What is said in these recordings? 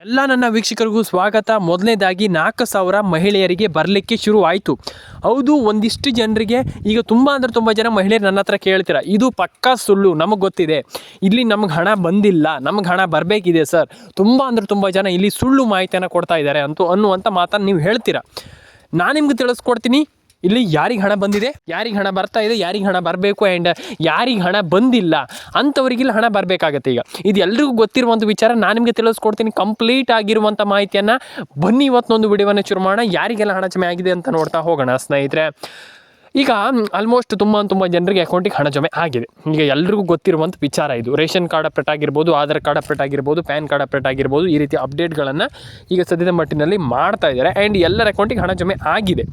ಎಲ್ಲ ನನ್ನ ವೀಕ್ಷಕರಿಗೂ ಸ್ವಾಗತ. ಮೊದಲನೇದಾಗಿ 4,000 ಮಹಿಳೆಯರಿಗೆ ಬರಲಿಕ್ಕೆ ಶುರು ಆಯಿತು. ಹೌದು, ಒಂದಿಷ್ಟು ಜನರಿಗೆ ಈಗ ತುಂಬ ಜನ ಮಹಿಳೆಯರು ನನ್ನ ಹತ್ರ ಕೇಳ್ತೀರ, ಇದು ಪಕ್ಕಾ ಸುಳ್ಳು, ನಮಗೆ ಗೊತ್ತಿದೆ, ಇಲ್ಲಿ ನಮ್ಗೆ ಹಣ ಬಂದಿಲ್ಲ, ನಮ್ಗೆ ಹಣ ಬರಬೇಕಿದೆ ಸರ್, ತುಂಬ ಜನ ಇಲ್ಲಿ ಸುಳ್ಳು ಮಾಹಿತಿಯನ್ನು ಕೊಡ್ತಾ ಇದ್ದಾರೆ ಅನ್ನುವಂಥ ಮಾತನ್ನು ನೀವು ಹೇಳ್ತೀರಾ. ನಾನು ನಿಮ್ಗೆ ತಿಳಿಸ್ಕೊಡ್ತೀನಿ ಇಲ್ಲಿ ಯಾರಿಗೆ ಹಣ ಬಂದಿದೆ, ಯಾರಿಗೆ ಹಣ ಬರ್ತಾ ಇದೆ, ಯಾರಿಗೆ ಹಣ ಬರಬೇಕು, ಆ್ಯಂಡ್ ಯಾರಿಗೆ ಹಣ ಬಂದಿಲ್ಲ ಅಂಥವ್ರಿಗಿಲ್ಲ ಹಣ ಬರಬೇಕಾಗತ್ತೆ. ಈಗ ಇದು ಎಲ್ರಿಗೂ ಗೊತ್ತಿರುವಂಥ ವಿಚಾರ, ನಾನು ನಿಮಗೆ ತಿಳಿಸ್ಕೊಡ್ತೀನಿ ಕಂಪ್ಲೀಟ್ ಆಗಿರುವಂಥ ಮಾಹಿತಿಯನ್ನು. ಬನ್ನಿ ಇವತ್ತೊಂದು ವಿಡಿಯೋವನ್ನು ಶುರು ಮಾಡೋಣ. ಯಾರಿಗೆಲ್ಲ ಹಣ ಜಮೆ ಆಗಿದೆ ಅಂತ ನೋಡ್ತಾ ಹೋಗೋಣ ಸ್ನೇಹಿತರೆ. ಈಗ ಆಲ್ಮೋಸ್ಟ್ ತುಂಬ ಜನರಿಗೆ ಅಕೌಂಟಿಗೆ ಹಣ ಜಮೆ ಆಗಿದೆ. ಈಗ ಎಲ್ರಿಗೂ ಗೊತ್ತಿರುವಂಥ ವಿಚಾರ ಇದು. ರೇಷನ್ ಕಾರ್ಡ್ ಅಪ್ಡೇಟ್ ಆಗಿರ್ಬೋದು, ಆಧಾರ್ ಕಾರ್ಡ್ ಅಪ್ಡೇಟ್ ಆಗಿರ್ಬೋದು, ಪ್ಯಾನ್ ಕಾರ್ಡ್ ಅಪ್ಡೇಟ್ ಆಗಿರ್ಬೋದು, ಈ ರೀತಿ ಅಪ್ಡೇಟ್ಗಳನ್ನು ಈಗ ಸದ್ಯದ ಮಟ್ಟಿನಲ್ಲಿ ಮಾಡ್ತಾ ಇದ್ದಾರೆ. ಆ್ಯಂಡ್ ಎಲ್ಲರ ಅಕೌಂಟಿಗೆ ಹಣ ಜಮೆ ಆಗಿದೆ.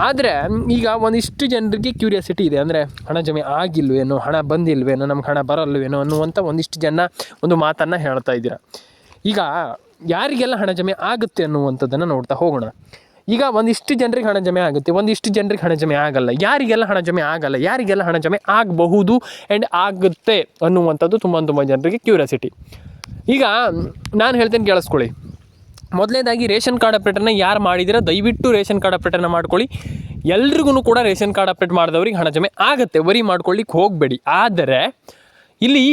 ಆದರೆ ಈಗ ಒಂದಿಷ್ಟು ಜನರಿಗೆ ಕ್ಯೂರಿಯಾಸಿಟಿ ಇದೆ, ಅಂದರೆ ಹಣ ಜಮೆ ಆಗಿಲ್ವೇನೋ, ಹಣ ಬಂದಿಲ್ವೇನೋ, ನಮ್ಗೆ ಹಣ ಬರಲ್ವೇನೋ ಅನ್ನುವಂಥ ಒಂದಿಷ್ಟು ಜನ ಒಂದು ಮಾತನ್ನು ಹೇಳ್ತಾ ಇದ್ದೀರಾ. ಈಗ ಯಾರಿಗೆಲ್ಲ ಹಣ ಜಮೆ ಆಗುತ್ತೆ ಅನ್ನುವಂಥದ್ದನ್ನು ನೋಡ್ತಾ ಹೋಗೋಣ. ಈಗ ಒಂದಿಷ್ಟು ಜನರಿಗೆ ಹಣ ಜಮೆ ಆಗುತ್ತೆ, ಒಂದಿಷ್ಟು ಜನರಿಗೆ ಹಣ ಜಮೆ ಆಗಲ್ಲ. ಯಾರಿಗೆಲ್ಲ ಹಣ ಜಮೆ ಆಗಲ್ಲ, ಯಾರಿಗೆಲ್ಲ ಹಣ ಜಮೆ ಆಗಬಹುದು ಆ್ಯಂಡ್ ಆಗುತ್ತೆ ಅನ್ನುವಂಥದ್ದು ತುಂಬ ಜನರಿಗೆ ಕ್ಯೂರಿಯಾಸಿಟಿ. ಈಗ ನಾನು ಹೇಳ್ತೇನೆ, ಕೇಳಿಸ್ಕೊಳ್ಳಿ. ಮೊದಲನೇದಾಗಿ ರೇಷನ್ ಕಾರ್ಡ್ ಅಪ್ಡೇಟನ್ನು ಯಾರು ಮಾಡಿದಿರ ದಯವಿಟ್ಟು ರೇಷನ್ ಕಾರ್ಡ್ ಅಪ್ಡೇಟನ್ನು ಮಾಡ್ಕೊಳ್ಳಿ. ಎಲ್ರಿಗೂ ಕೂಡ ರೇಷನ್ ಕಾರ್ಡ್ ಅಪ್ಡೇಟ್ ಮಾಡಿದವ್ರಿಗೆ ಹಣ ಜಮೆ ಆಗುತ್ತೆ, ವರಿ ಮಾಡ್ಕೊಳ್ಳಿಕ್ಕೆ ಹೋಗಬೇಡಿ. ಆದರೆ ಇಲ್ಲಿ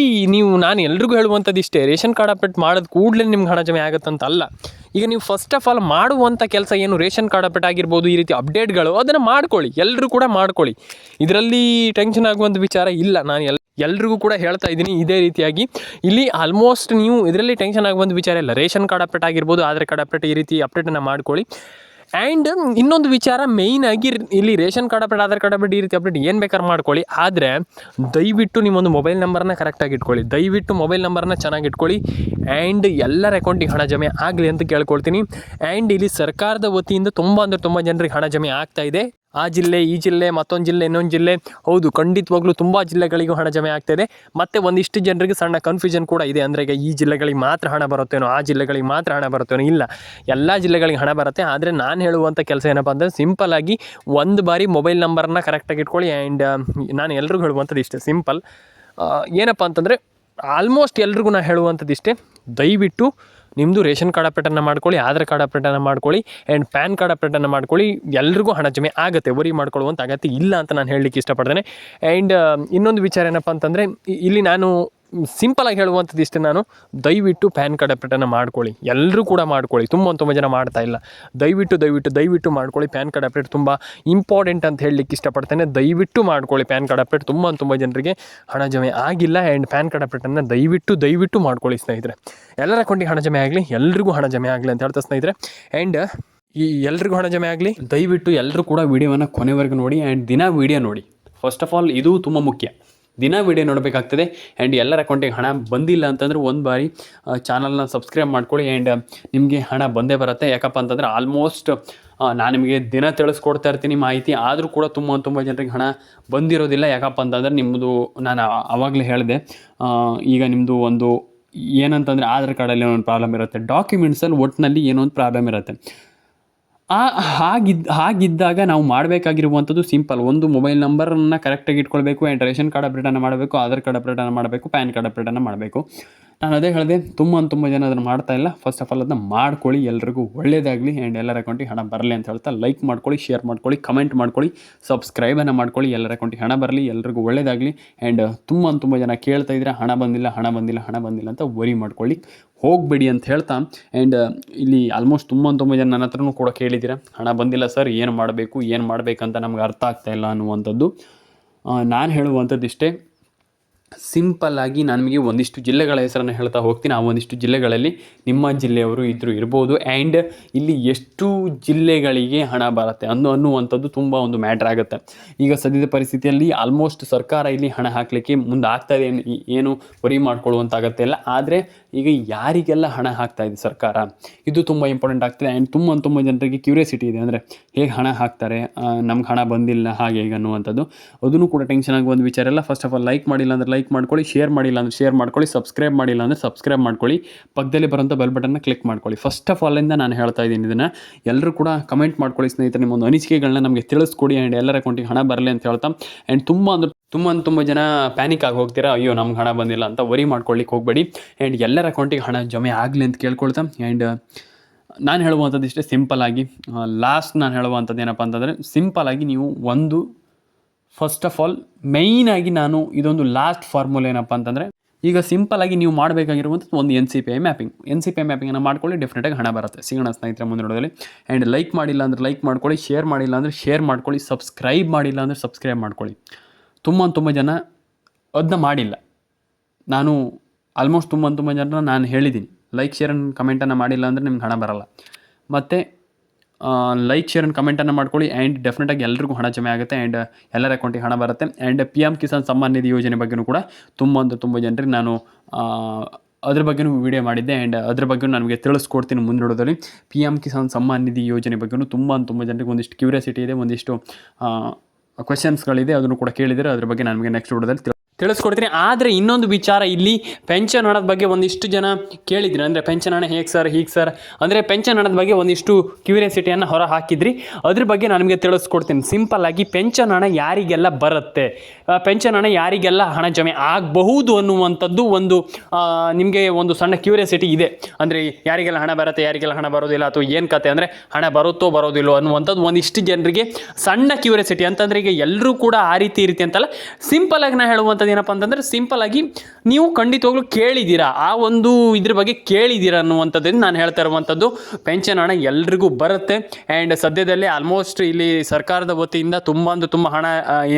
ನಾನು ಎಲ್ರಿಗೂ ಹೇಳುವಂಥದ್ದು ಇಷ್ಟೇ, ರೇಷನ್ ಕಾರ್ಡ್ ಅಪ್ಡೇಟ್ ಮಾಡೋದು ಕೂಡಲೇ ನಿಮ್ಗೆ ಹಣ ಜಮೆ ಆಗುತ್ತಂತ ಅಲ್ಲ. ಈಗ ನೀವು ಫಸ್ಟ್ ಆಫ್ ಆಲ್ ಮಾಡುವಂಥ ಕೆಲಸ ಏನು, ರೇಷನ್ ಕಾರ್ಡ್ ಅಪ್ಡೇಟ್ ಆಗಿರ್ಬೋದು, ಈ ರೀತಿ ಅಪ್ಡೇಟ್ಗಳು ಅದನ್ನು ಮಾಡ್ಕೊಳ್ಳಿ, ಎಲ್ಲರೂ ಕೂಡ ಮಾಡ್ಕೊಳ್ಳಿ. ಇದರಲ್ಲಿ ಟೆನ್ಷನ್ ಆಗುವಂಥ ವಿಚಾರ ಇಲ್ಲ. ನಾನು ಎಲ್ರಿಗೂ ಕೂಡ ಹೇಳ್ತಾ ಇದ್ದೀನಿ ಇದೇ ರೀತಿಯಾಗಿ. ಇಲ್ಲಿ ಆಲ್ಮೋಸ್ಟ್ ನೀವು ಇದರಲ್ಲಿ ಟೆನ್ಷನ್ ಆಗುವಂಥ ವಿಚಾರ ಇಲ್ಲ. ರೇಷನ್ ಕಾರ್ಡ್ ಅಪ್ಡೇಟ್ ಆಗಿರ್ಬೋದು, ಆಧಾರ್ ಕಾರ್ಡ್ ಅಪ್ಡೇಟ್, ಈ ರೀತಿ ಅಪ್ಡೇಟನ್ನು ಮಾಡ್ಕೊಳ್ಳಿ. ಆ್ಯಂಡ್ ಇನ್ನೊಂದು ವಿಚಾರ ಮೇಯ್ನಾಗಿ ಇಲ್ಲಿ ration card update, Aadhaar card update, ಈ ರೀತಿ ಅಪ್ಡೇಟ್ ಏನು ಬೇಕಾದ್ರೂ ಮಾಡ್ಕೊಳ್ಳಿ. ಆದರೆ ದಯವಿಟ್ಟು ನಿಮ್ಮೊಂದು ಮೊಬೈಲ್ ನಂಬರನ್ನ ಕರೆಕ್ಟಾಗಿ ಇಟ್ಕೊಳ್ಳಿ. ದಯವಿಟ್ಟು ಮೊಬೈಲ್ ನಂಬರನ್ನ ಚೆನ್ನಾಗಿ ಇಟ್ಕೊಳ್ಳಿ. ಆ್ಯಂಡ್ ಎಲ್ಲರ ಅಕೌಂಟಿಗೆ ಹಣ ಜಮೆ ಆಗಲಿ ಅಂತ ಕೇಳ್ಕೊಳ್ತೀನಿ. ಆ್ಯಂಡ್ ಇಲ್ಲಿ ಸರ್ಕಾರದ ವತಿಯಿಂದ ತುಂಬ ಜನರಿಗೆ ಹಣ ಜಮೆ ಆಗ್ತಾ ಇದೆ. ಆ ಜಿಲ್ಲೆ, ಈ ಜಿಲ್ಲೆ, ಮತ್ತೊಂದು ಜಿಲ್ಲೆ, ಇನ್ನೊಂದು ಜಿಲ್ಲೆ, ಹೌದು ಖಂಡಿತವಾಗ್ಲೂ ತುಂಬ ಜಿಲ್ಲೆಗಳಿಗೂ ಹಣ ಜಮೆ ಆಗ್ತಾಯಿದೆ. ಮತ್ತು ಒಂದಿಷ್ಟು ಜನರಿಗೆ ಸಣ್ಣ ಕನ್ಫ್ಯೂಷನ್ ಕೂಡ ಇದೆ. ಅಂದರೆ ಈಗ ಈ ಜಿಲ್ಲೆಗಳಿಗೆ ಮಾತ್ರ ಹಣ ಬರುತ್ತೇನೋ, ಆ ಜಿಲ್ಲೆಗಳಿಗೆ ಮಾತ್ರ ಹಣ ಬರುತ್ತೇನೋ, ಇಲ್ಲ, ಎಲ್ಲ ಜಿಲ್ಲೆಗಳಿಗೆ ಹಣ ಬರುತ್ತೆ. ಆದರೆ ನಾನು ಹೇಳುವಂಥ ಕೆಲಸ ಏನಪ್ಪ ಅಂದರೆ, ಸಿಂಪಲ್ಲಾಗಿ ಒಂದು ಬಾರಿ ಮೊಬೈಲ್ ನಂಬರನ್ನ ಕರೆಕ್ಟಾಗಿ ಇಟ್ಕೊಳ್ಳಿ. ಆ್ಯಂಡ್ ನಾನು ಎಲ್ರಿಗೂ ಹೇಳುವಂಥದ್ದು ಇಷ್ಟೇ, ಸಿಂಪಲ್. ಏನಪ್ಪ ಅಂತಂದರೆ ಆಲ್ಮೋಸ್ಟ್ ಎಲ್ರಿಗೂ ನಾನು ಹೇಳುವಂಥದ್ದು ಇಷ್ಟೇ, ದಯವಿಟ್ಟು ನಿಮ್ಮದು ರೇಷನ್ ಕಾರ್ಡ್ ಅಪ್ಡೇಟನ್ನು ಮಾಡ್ಕೊಳ್ಳಿ, ಆಧಾರ್ ಕಾರ್ಡ್ ಅಪ್ಡೇಟನ್ನು ಮಾಡ್ಕೊಳ್ಳಿ, ಆ್ಯಂಡ್ ಪ್ಯಾನ್ ಕಾರ್ಡ್ ಅಪ್ಡೇಟನ್ನು ಮಾಡ್ಕೊಳ್ಳಿ. ಎಲ್ರಿಗೂ ಹಣ ಜಮೆ ಆಗುತ್ತೆ, ವರಿ ಮಾಡ್ಕೊಳ್ಳುವಂಥ ಅಗತ್ಯ ಇಲ್ಲ ಅಂತ ನಾನು ಹೇಳಲಿಕ್ಕೆ ಇಷ್ಟಪಡ್ತೇನೆ. ಆ್ಯಂಡ್ ಇನ್ನೊಂದು ವಿಚಾರ ಏನಪ್ಪ ಅಂತಂದರೆ, ಇಲ್ಲಿ ನಾನು ಸಿಂಪಲಾಗಿ ಹೇಳುವಂಥದ್ದು ಇಷ್ಟೇ, ನಾನು ದಯವಿಟ್ಟು ಪ್ಯಾನ್ ಕಾರ್ಡ್ ಅಪ್ಡೇಟನ್ನು ಮಾಡ್ಕೊಳ್ಳಿ, ಎಲ್ಲರೂ ಕೂಡ ಮಾಡ್ಕೊಳ್ಳಿ. ತುಂಬ ಜನ ಮಾಡ್ತಾ ಇಲ್ಲ. ದಯವಿಟ್ಟು ಮಾಡ್ಕೊಳ್ಳಿ. ಪ್ಯಾನ್ ಕಾರ್ಡ್ ಅಪ್ಡೇಟ್ ತುಂಬ ಇಂಪಾರ್ಟೆಂಟ್ ಅಂತ ಹೇಳಲಿಕ್ಕೆ ಇಷ್ಟಪಡ್ತೇನೆ. ದಯವಿಟ್ಟು ಮಾಡ್ಕೊಳ್ಳಿ ಪ್ಯಾನ್ ಕಾರ್ಡ್ ಅಪ್ಡೇಟ್. ತುಂಬ ಜನರಿಗೆ ಹಣ ಜಮೆ ಆಗಿಲ್ಲ. ಆ್ಯಂಡ್ ಪ್ಯಾನ್ ಕಾರ್ಡ್ ಅಪ್ಡೇಟನ್ನು ದಯವಿಟ್ಟು ಮಾಡ್ಕೊಳ್ಳಿ ಸ್ನೇಹಿತರೆ. ಎಲ್ಲರ ಅಕೌಂಟಿಗೆ ಹಣ ಜಮೆ ಆಗಲಿ, ಎಲ್ರಿಗೂ ಹಣ ಜಮೆ ಆಗಲಿ ಅಂತ ಹೇಳ್ತಾ ಸ್ನೇಹಿತರೆ. ಆ್ಯಂಡ್ ಈ ಎಲ್ರಿಗೂ ಹಣ ಜಮೆ ಆಗಲಿ. ದಯವಿಟ್ಟು ಎಲ್ಲರೂ ಕೂಡ ವೀಡಿಯೋವನ್ನು ಕೊನೆವರೆಗೂ ನೋಡಿ. ಆ್ಯಂಡ್ ದಿನ ವೀಡಿಯೋ ನೋಡಿ. ಫಸ್ಟ್ ಆಫ್ ಆಲ್ ಇದು ತುಂಬ ಮುಖ್ಯ, ದಿನ ವೀಡಿಯೋ ನೋಡಬೇಕಾಗ್ತದೆ. ಆ್ಯಂಡ್ ಎಲ್ಲರ ಅಕೌಂಟಿಗೆ ಹಣ ಬಂದಿಲ್ಲ ಅಂತಂದರೆ ಒಂದು ಬಾರಿ ಚಾನಲ್ನ ಸಬ್ಸ್ಕ್ರೈಬ್ ಮಾಡ್ಕೊಳ್ಳಿ. ಆ್ಯಂಡ್ ನಿಮಗೆ ಹಣ ಬಂದೇ ಬರುತ್ತೆ. ಯಾಕಪ್ಪ ಅಂತಂದರೆ ಆಲ್ಮೋಸ್ಟ್ ನಾನು ನಿಮಗೆ ದಿನ ತಿಳಿಸ್ಕೊಡ್ತಾ ಇರ್ತೀನಿ ಮಾಹಿತಿ, ಆದರೂ ಕೂಡ ತುಂಬ ಜನರಿಗೆ ಹಣ ಬಂದಿರೋದಿಲ್ಲ. ಯಾಕಪ್ಪ ಅಂತಂದರೆ ನಿಮ್ಮದು, ನಾನು ಆವಾಗಲೇ ಹೇಳಿದೆ, ಈಗ ನಿಮ್ಮದು ಒಂದು ಏನಂತಂದರೆ ಆಧಾರ್ ಕಾರ್ಡಲ್ಲಿ ಏನೋ ಒಂದು ಪ್ರಾಬ್ಲಮ್ ಇರುತ್ತೆ, ಡಾಕ್ಯುಮೆಂಟ್ಸಲ್ಲಿ ಒಟ್ಟಿನಲ್ಲಿ ಏನೋ ಒಂದು ಪ್ರಾಬ್ಲಮ್ ಇರುತ್ತೆ. ಹಾಗಿದ್ದಾಗ ನಾವು ಮಾಡಬೇಕಾಗಿರುವಂಥದ್ದು ಸಿಂಪಲ್, ಒಂದು ಮೊಬೈಲ್ ನಂಬರನ್ನು ಕರೆಕ್ಟಾಗಿ ಇಟ್ಕೊಳ್ಬೇಕು. ಆ್ಯಂಡ್ ರೇಷನ್ ಕಾರ್ಡ್ ಅಪ್ಡೇಟನ್ನು ಮಾಡಬೇಕು, ಆಧಾರ್ ಕಾರ್ಡ್ ಅಪ್ಡೇಟನ್ನು ಮಾಡಬೇಕು, ಪ್ಯಾನ್ ಕಾರ್ಡ್ ಅಪ್ಡೇಟನ್ನು ಮಾಡಬೇಕು. ನಾನು ಅದೇ ಹೇಳಿದೆ, ತುಂಬ ಜನ ಅದನ್ನು ಮಾಡ್ತಾ ಇಲ್ಲ. ಫಸ್ಟ್ ಆಫ್ ಆಲ್ ಅದನ್ನು ಮಾಡ್ಕೊಳ್ಳಿ, ಎಲ್ರಿಗೂ ಒಳ್ಳೆಯದಾಗಲಿ. ಆ್ಯಂಡ್ ಎಲ್ಲರ ಅಕೌಂಟಿಗೆ ಹಣ ಬರಲಿ ಅಂತ ಹೇಳ್ತಾ ಲೈಕ್ ಮಾಡ್ಕೊಳ್ಳಿ, ಶೇರ್ ಮಾಡ್ಕೊಳ್ಳಿ, ಕಮೆಂಟ್ ಮಾಡ್ಕೊಳ್ಳಿ, ಸಬ್ಸ್ಕ್ರೈಬನ್ನು ಮಾಡ್ಕೊಳ್ಳಿ. ಎಲ್ಲರ ಅಕೌಂಟಿಗೆ ಹಣ ಬರಲಿ, ಎಲ್ರಿಗೂ ಒಳ್ಳೆಯದಾಗಲಿ. ಆ್ಯಂಡ್ ತುಂಬ ಜನ ಕೇಳ್ತಾ ಇದ್ರೆ ಹಣ ಬಂದಿಲ್ಲ ಅಂತ ವರಿ ಮಾಡ್ಕೊಳ್ಳಿ ಹೋಗಬೇಡಿ ಅಂತ ಹೇಳ್ತಾ. ಆ್ಯಂಡ್ ಇಲ್ಲಿ ಆಲ್ಮೋಸ್ಟ್ ತುಂಬ ಜನ ನನ್ನ ಹತ್ರನೂ ಕೂಡ ಕೇಳಿದ್ದೀರ, ಹಣ ಬಂದಿಲ್ಲ ಸರ್, ಏನು ಮಾಡಬೇಕಂತ ನಮ್ಗೆ ಅರ್ಥ ಆಗ್ತಾಯಿಲ್ಲ ಅನ್ನುವಂಥದ್ದು. ನಾನು ಹೇಳುವಂಥದ್ದು ಇಷ್ಟೇ, ಸಿಂಪಲ್ಲಾಗಿ ನಾನು ನಿಮಗೆ ಒಂದಿಷ್ಟು ಜಿಲ್ಲೆಗಳ ಹೆಸರನ್ನು ಹೇಳ್ತಾ ಹೋಗ್ತೀನಿ. ಆ ಒಂದಿಷ್ಟು ಜಿಲ್ಲೆಗಳಲ್ಲಿ ನಿಮ್ಮ ಜಿಲ್ಲೆಯವರು ಇರ್ಬೋದು. ಆ್ಯಂಡ್ ಇಲ್ಲಿ ಎಷ್ಟು ಜಿಲ್ಲೆಗಳಿಗೆ ಹಣ ಬರುತ್ತೆ ಅನ್ನುವಂಥದ್ದು ತುಂಬ ಒಂದು ಮ್ಯಾಟ್ರ್ ಆಗುತ್ತೆ. ಈಗ ಸದ್ಯದ ಪರಿಸ್ಥಿತಿಯಲ್ಲಿ ಆಲ್ಮೋಸ್ಟ್ ಸರ್ಕಾರ ಇಲ್ಲಿ ಹಣ ಹಾಕಲಿಕ್ಕೆ ಮುಂದೆ ಆಗ್ತಾಯಿದೆ, ಏನು ವರಿ ಮಾಡ್ಕೊಳ್ಳುವಂಥ ಅಗತ್ಯ ಇಲ್ಲ. ಆದರೆ ಈಗ ಯಾರಿಗೆಲ್ಲ ಹಣ ಹಾಕ್ತಾಯಿದೆ ಸರ್ಕಾರ, ಇದು ತುಂಬ ಇಂಪಾರ್ಟೆಂಟ್ ಆಗ್ತದೆ. ಆ್ಯಂಡ್ ತುಂಬ ಜನರಿಗೆ ಕ್ಯೂರಿಯಾಸಿಟಿ ಇದೆ, ಅಂದರೆ ಹೇಗೆ ಹಣ ಹಾಕ್ತಾರೆ, ನಮ್ಗೆ ಹಣ ಬಂದಿಲ್ಲ ಹಾಗೆ ಹೇಗೆ ಅನ್ನುವಂಥದ್ದು. ಅದನ್ನು ಕೂಡ ಟೆನ್ಷನ್ ಆಗುವ ಒಂದು ವಿಚಾರ ಇಲ್ಲ. ಫಸ್ಟ್ ಆಫ್ ಆಲ್ ಲೈಕ್ ಮಾಡಿಲ್ಲ ಅಂದರೆ ಲೈಕ್ ಮಾಡ್ಕೊಳ್ಳಿ, ಶೇರ್ ಮಾಡಿಲ್ಲ ಅಂದರೆ ಶೇರ್ ಮಾಡ್ಕೊಳ್ಳಿ, ಸಬ್ಸ್ಕ್ರೈಬ್ ಮಾಡಿಲ್ಲ ಅಂದರೆ ಸಬ್ಸ್ಕ್ರೈಬ್ ಮಾಡ್ಕೊಳ್ಳಿ, ಪಕ್ಕದಲ್ಲಿ ಬರೋಂಥ ಬೆಲ್ ಬಟನ್ನ ಕ್ಲಿಕ್ ಮಾಡ್ಕೊಳ್ಳಿ. ಫಸ್ಟ್ ಆಫ್ ಆಲಿಂದ ನಾನು ಹೇಳ್ತಾ ಇದ್ದೀನಿ ಇದನ್ನು. ಎಲ್ಲರೂ ಕೂಡ ಕಮೆಂಟ್ ಮಾಡ್ಕೊಳ್ಳಿ ಸ್ನೇಹಿತರೆ, ನಿಮ್ಮೊಂದು ಅನಿಸಿಕೆಗಳನ್ನ ನಮಗೆ ತಿಳಿಸ್ಕೊಡಿ. ಆ್ಯಂಡ್ ಎಲ್ಲರ ಅಕೌಂಟಿಗೆ ಹಣ ಬರಲಿ ಅಂತ ಹೇಳ್ತಾ. ಆ್ಯಂಡ್ ತುಂಬ ತುಂಬ ಜನ ಪ್ಯಾನಿಕ್ ಆಗಿ ಹೋಗ್ತೀರಾ, ಅಯ್ಯೋ ನಮ್ಗೆ ಹಣ ಬಂದಿಲ್ಲ ಅಂತ ವರಿ ಮಾಡ್ಕೊಳ್ಳಿಕ್ಕೆ ಹೋಗಬೇಡಿ. ಆ್ಯಂಡ್ ಎಲ್ಲರ ಅಕೌಂಟಿಗೆ ಹಣ ಜಮೆ ಆಗಲಿ ಅಂತ ಕೇಳ್ಕೊಳ್ತಾ, ಆ್ಯಂಡ್ ನಾನು ಹೇಳುವಂಥದ್ದು ಇಷ್ಟೇ ಸಿಂಪಲ್ಲಾಗಿ. ಲಾಸ್ಟ್ ನಾನು ಹೇಳುವಂಥದ್ದು ಏನಪ್ಪ ಅಂತಂದರೆ, ಸಿಂಪಲ್ಲಾಗಿ ನೀವು ಒಂದು ಫಸ್ಟ್ ಆಫ್ ಆಲ್ ಮೇಯ್ನಾಗಿ ನಾನು ಇದೊಂದು ಲಾಸ್ಟ್ ಫಾರ್ಮುಲಾ ಏನಪ್ಪ ಅಂತಂದರೆ, ಈಗ ಸಿಂಪಲ್ಲಾಗಿ ನೀವು ಮಾಡಬೇಕಾಗಿರುವಂಥದ್ದು ಒಂದು NCPI ಮ್ಯಾಪಿಂಗ್. NCPI ಮ್ಯಾಪಿಂಗನ್ನು ಮಾಡ್ಕೊಳ್ಳಿ, ಡೆಫಿನೆಟಾಗಿ ಹಣ ಬರುತ್ತೆ. ಸಿಗೋಣ ಸ್ನೇಹಿತರೆ ಮುಂದೆ ನೋಡೋದಲ್ಲಿ. ಆ್ಯಂಡ್ ಲೈಕ್ ಮಾಡಿಲ್ಲ ಅಂದರೆ ಲೈಕ್ ಮಾಡ್ಕೊಳ್ಳಿ, ಶೇರ್ ಮಾಡಿಲ್ಲ ಅಂದರೆ ಶೇರ್ ಮಾಡ್ಕೊಳ್ಳಿ, ಸಬ್ಸ್ಕ್ರೈಬ್ ಮಾಡಿಲ್ಲ ಅಂದರೆ ಸಬ್ಸ್ಕ್ರೈಬ್ ಮಾಡ್ಕೊಳ್ಳಿ. ತುಂಬ ಜನ ಅದನ್ನ ಮಾಡಿಲ್ಲ. ನಾನು ಆಲ್ಮೋಸ್ಟ್ ತುಂಬ ಜನರನ್ನ ನಾನು ಹೇಳಿದ್ದೀನಿ, ಲೈಕ್ ಶೇರ್ ಆ್ಯಂಡ್ ಕಮೆಂಟನ್ನು ಮಾಡಿಲ್ಲ ಅಂದರೆ ನಿಮ್ಗೆ ಹಣ ಬರಲ್ಲ. ಮತ್ತು ಲೈಕ್ ಶೇರ್ ಆ್ಯಂಡ್ ಕಮೆಂಟನ್ನು ಮಾಡ್ಕೊಳ್ಳಿ. ಆ್ಯಂಡ್ ಡೆಫಿನೆಟಾಗಿ ಎಲ್ರಿಗೂ ಹಣ ಜಮೆ ಆಗುತ್ತೆ, ಆ್ಯಂಡ್ ಎಲ್ಲರ ಅಕೌಂಟಿಗೆ ಹಣ ಬರುತ್ತೆ. ಆ್ಯಂಡ್ PM ಕಿಸಾನ್ ಸಮ್ಮಾನ್ ನಿಧಿ ಯೋಜನೆ ಬಗ್ಗೆಯೂ ಕೂಡ ತುಂಬ ಜನರಿಗೆ ನಾನು ಅದ್ರ ಬಗ್ಗೆಯೂ ವಿಡಿಯೋ ಮಾಡಿದ್ದೆ. ಆ್ಯಂಡ್ ಅದ್ರ ಬಗ್ಗೆ ನನಗೆ ತಿಳಿಸ್ಕೊಡ್ತೀನಿ ಮುಂದೆ ನೋಡೋದಲ್ಲಿ. PM ಕಿಸಾನ್ ಸಮ್ಮಾನ್ ನಿಧಿ ಯೋಜನೆ ಬಗ್ಗೆಯೂ ತುಂಬ ಜನರಿಗೆ ಒಂದಿಷ್ಟು ಕ್ಯೂರಿಯಾಸಿಟಿ ಇದೆ, ಒಂದಿಷ್ಟು ಕ್ವೆಶನ್ಸ್ಗಳಿದೆ, ಅದನ್ನು ಕೂಡ ಕೇಳಿದರೆ ಅದ್ರ ಬಗ್ಗೆ ನನಗೆ ನೆಕ್ಸ್ಟ್ ವಿಡಿಯೋದಲ್ಲಿ ತಿಳಿಸ್ಕೊಡ್ತೀನಿ. ಆದರೆ ಇನ್ನೊಂದು ವಿಚಾರ, ಇಲ್ಲಿ ಪೆನ್ಷನ್ ಹಣದ ಬಗ್ಗೆ ಒಂದಿಷ್ಟು ಜನ ಕೇಳಿದ್ರಿ, ಅಂದರೆ ಪೆನ್ಷನ್ ಹಣ ಹೇಗೆ ಸರ್ ಹೀಗೆ ಸರ್, ಅಂದರೆ ಪೆನ್ಷನ್ ಹಣದ ಬಗ್ಗೆ ಒಂದಿಷ್ಟು ಕ್ಯೂರಿಯಾಸಿಟಿಯನ್ನು ಹೊರ ಹಾಕಿದ್ರಿ. ಅದ್ರ ಬಗ್ಗೆ ನಾನು ನಿಮಗೆ ತಿಳಿಸ್ಕೊಡ್ತೀನಿ. ಸಿಂಪಲ್ಲಾಗಿ ಪೆನ್ಷನ್ ಹಣ ಯಾರಿಗೆಲ್ಲ ಬರುತ್ತೆ, ಪೆನ್ಷನ್ ಹಣ ಯಾರಿಗೆಲ್ಲ ಹಣ ಜಮೆ ಆಗಬಹುದು ಅನ್ನುವಂಥದ್ದು ಒಂದು ನಿಮಗೆ ಒಂದು ಸಣ್ಣ ಕ್ಯೂರಿಯಾಸಿಟಿ ಇದೆ. ಅಂದರೆ ಯಾರಿಗೆಲ್ಲ ಹಣ ಬರುತ್ತೆ, ಯಾರಿಗೆಲ್ಲ ಹಣ ಬರೋದಿಲ್ಲ, ಅಥವಾ ಏನು ಕತೆ, ಅಂದರೆ ಹಣ ಬರುತ್ತೋ ಬರೋದಿಲ್ಲೋ ಅನ್ನುವಂಥದ್ದು ಒಂದಿಷ್ಟು ಜನರಿಗೆ ಸಣ್ಣ ಕ್ಯೂರಿಯಾಸಿಟಿ. ಅಂತಂದರೆ ಈಗ ಎಲ್ಲರೂ ಕೂಡ ಆ ರೀತಿ ಅಂತಲ್ಲ, ಸಿಂಪಲ್ಲಾಗಿ ನಾನು ಹೇಳುವಂಥದ್ದು ಏನಪ್ಪ ಅಂತಂದರೆ, ಸಿಂಪಲ್ಲಾಗಿ ನೀವು ಖಂಡಿತವಾಗ್ಲೂ ಕೇಳಿದ್ದೀರಾ, ಆ ಒಂದು ಇದ್ರ ಬಗ್ಗೆ ಕೇಳಿದ್ದೀರಾ ಅನ್ನುವಂಥದ್ದನ್ನು ನಾನು ಹೇಳ್ತಾ ಇರುವಂಥದ್ದು. ಪೆನ್ಷನ್ ಹಣ ಎಲ್ರಿಗೂ ಬರುತ್ತೆ. ಆ್ಯಂಡ್ ಸದ್ಯದಲ್ಲೇ ಆಲ್ಮೋಸ್ಟ್ ಇಲ್ಲಿ ಸರ್ಕಾರದ ವತಿಯಿಂದ ತುಂಬ ಹಣ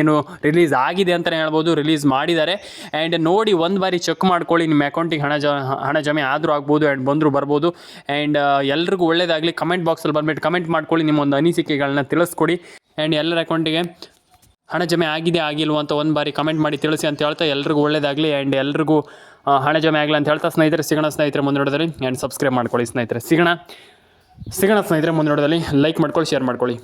ಏನು ರಿಲೀಸ್ ಆಗಿದೆ ಅಂತಲೇ ಹೇಳ್ಬೋದು, ರಿಲೀಸ್ ಮಾಡಿದ್ದಾರೆ. ಆ್ಯಂಡ್ ನೋಡಿ ಒಂದು ಬಾರಿ ಚೆಕ್ ಮಾಡ್ಕೊಳ್ಳಿ, ನಿಮ್ಮ ಅಕೌಂಟಿಗೆ ಹಣ ಜಮೆ ಆದರೂ ಆಗ್ಬೋದು, ಆ್ಯಂಡ್ ಬಂದರೂ ಬರ್ಬೋದು. ಆ್ಯಂಡ್ ಎಲ್ರಿಗೂ ಒಳ್ಳೆಯದಾಗಲಿ. ಕಮೆಂಟ್ ಬಾಕ್ಸಲ್ಲಿ ಬಂದುಬಿಟ್ಟು ಕಮೆಂಟ್ ಮಾಡ್ಕೊಳ್ಳಿ, ನಿಮ್ಮ ಒಂದು ಅನಿಸಿಕೆಗಳನ್ನ ತಿಳಿಸ್ಕೊಡಿ. ಆ್ಯಂಡ್ ಎಲ್ಲರ ಅಕೌಂಟಿಗೆ ಹಣ ಜಮೆ ಆಗಿದೆ ಆಗಿಲ್ವ ಅಂತ ಒಂದು ಬಾರಿ ಕಮೆಂಟ್ ಮಾಡಿ ತಿಳಿಸಿ ಅಂತ ಹೇಳ್ತಾ, ಎಲ್ರಿಗೂ ಒಳ್ಳೆಯದಾಗಲಿ. ಆ್ಯಂಡ್ ಎಲ್ರಿಗೂ ಹಣ ಜಮೆ ಆಗಲಿ ಅಂತ ಹೇಳ್ತಾ ಸ್ನೇಹಿತರೆ, ಸಿಗೋಣ ಸ್ನೇಹಿತರೆ ಮುಂದೆ ನೋಡೋದಲ್ಲಿ. ಆ್ಯಂಡ್ ಸಬ್ಸ್ಕ್ರೈಬ್ ಮಾಡ್ಕೊಳ್ಳಿ ಸ್ನೇಹಿತರೆ. ಸಿಗೋಣ ಸ್ನೇಹಿತರೆ ಮುಂದೆ ನೋಡೋದಲ್ಲಿ. ಲೈಕ್ ಮಾಡ್ಕೊಳ್ಳಿ, ಶೇರ್ ಮಾಡ್ಕೊಳ್ಳಿ.